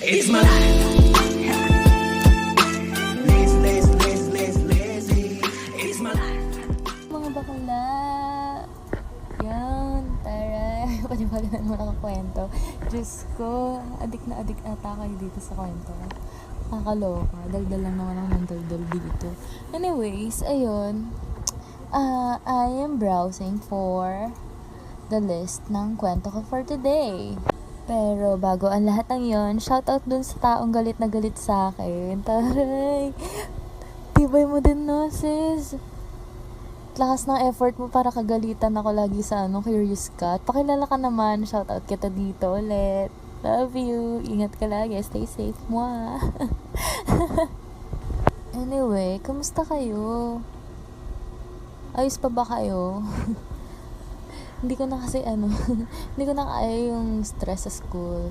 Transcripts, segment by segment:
It's my life. It's my life. Mga bakla, yan, taray, paniwala na naman ako kwento. Diyos ko, adik na adik ata kayo dito sa kwento. Nakakaloka, daldal lang naman ako ng daldal dito. Anyways, ayun, I am browsing for the list ng kwento ko for today. Pero bago ang lahat ng yon, shoutout dun sa taong galit na galit sa akin. Taray, tibay mo din no, sis. Lakas ng effort mo para kagalitan ako lagi sa Curious Cat. Pakilala ka naman, shoutout kita dito ulit. Love you, ingat ka lagi, stay safe mo. Anyway, kamusta kayo? Ayos pa ba kayo? Hindi ko na kasi hindi ko na kaya yung stress sa school.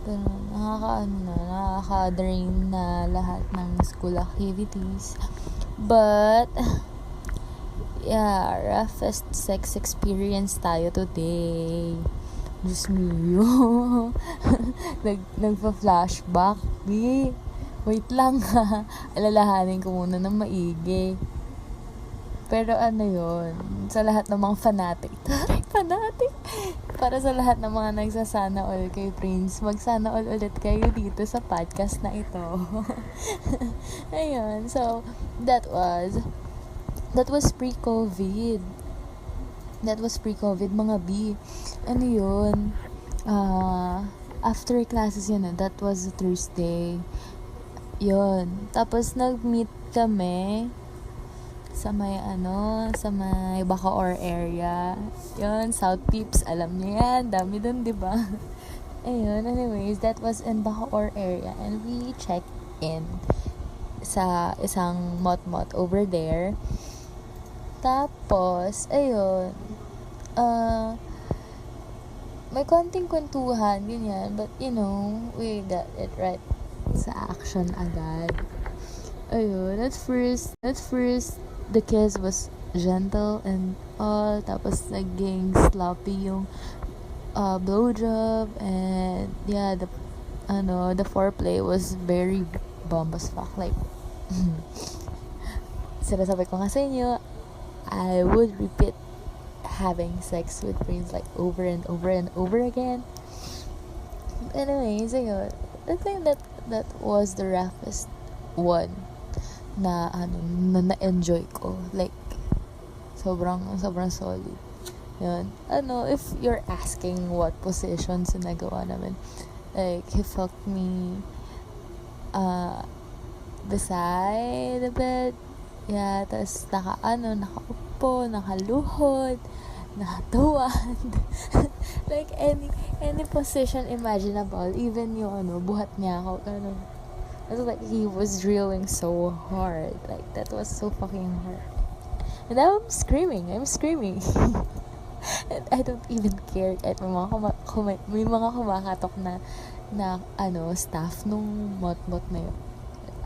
Ganun, nakaka-drain na lahat ng school activities. But, yeah, roughest sex experience tayo today. Diyos mio. Nagpa-flashback, B. Wait lang ha. Alalahanin ko muna ng maigi. Pero yun, sa lahat ng mga fanatic. Para sa lahat ng mga nagsasana all kay Prince, magsana all ulit kayo dito sa podcast na ito. Ayun, so, that was pre-COVID. That was pre-COVID, mga B. Ano yun? After classes yun, that was Thursday. Yun. Tapos, nag-meet kami sa may Bacoor area. Yun, South Peeps, alam niyo yan. Dami dun, diba? Ayun, anyways, that was in Bacoor area. And we checked in sa isang mot-mot over there. Tapos, ayun, may konting kwentuhan, ganyan. But, we got it right sa action agad. Ayun, at first, the kiss was gentle and all. Tapos, naging sloppy yung blowjob. And, yeah, the foreplay was very bomb as fuck. Like, sinasabi ko nga sa inyo, I would repeat having sex with Prince like over and over and over again. Anyways, ayun, I think that was the roughest one na na-enjoy ko. Like, sobrang solid. Yun. If you're asking what positions na nagawa namin, like, he fucked me beside the bed. Yeah, tas nakaupo, nakaluhod, nakatuwad. Like, any position imaginable. Even yung buhat niya ako, it was like he was drilling so hard. Like, that was so fucking hard. And I'm screaming. And I don't even care. Kahit may mga kumakatok na staff nung mot-mot na yun.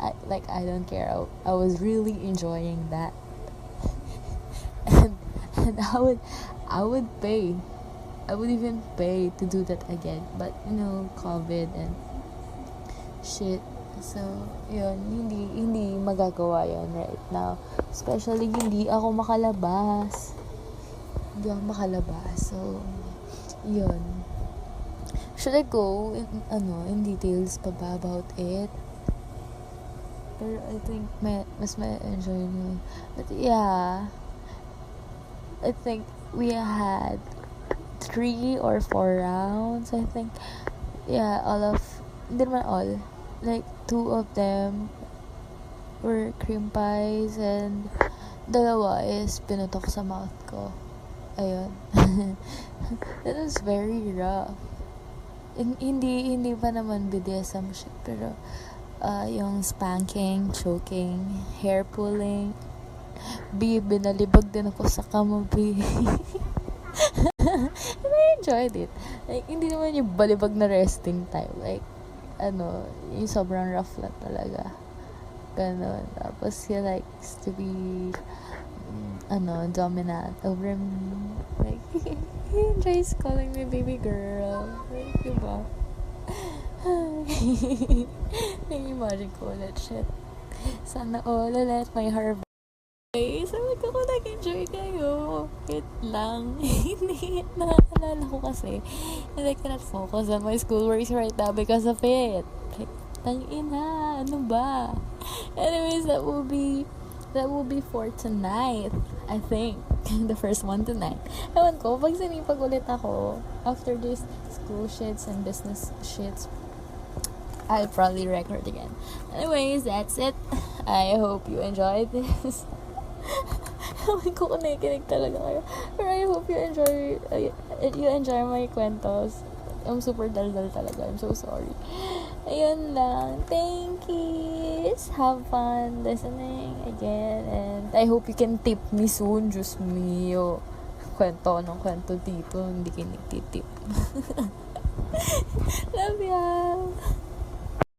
I don't care. I was really enjoying that. And I would pay. I would even pay to do that again. But, COVID and shit. So, yun, hindi magagawa yun right now. Especially, hindi ako makalabas. So, yun. Should I go in details pa ba about it? Pero I think mas ma-enjoy mo. But yeah, I think we had 3 or 4 rounds, I think. Yeah, hindi naman all. Like, 2 of them were cream pies and 2 is pinutok sa mouth ko. Ayun. That was very rough. Hindi pa naman BDSM shit, pero yung spanking, choking, hair pulling. Binalibag din ako sa kama, And I enjoyed it. Like, hindi naman yung balibag na resting time. Like, yung sobrang rough lang talaga. Ganon. Tapos, he likes to be, dominant over me. Like, he enjoys calling me baby girl. Like, diba? Nag-imagine ko ulit, shit. Sana all ulit may harvest. Okay, sabi ko kung nag-enjoy kayo. Wait lang. Hindi, nakaalala ko kasi. And I cannot focus on my schoolwork right now because of it. Like, tangina, ano ba? Anyways, that will be for tonight. I think. The first one tonight. Ewan ko, pag sinipag ulit ako, after this school shits and business shits, I'll probably record again. Anyways, that's it. I hope you enjoyed this. Ewan ko kung nakikinig talaga kayo. Pero I hope you enjoy my kwentos. I'm super daldal talaga. I'm so sorry. Ayun lang. Thank you. Have fun listening again. And I hope you can tip me soon. Diyos mio. Kwento dito. Hindi kayo nagtitip. Love ya.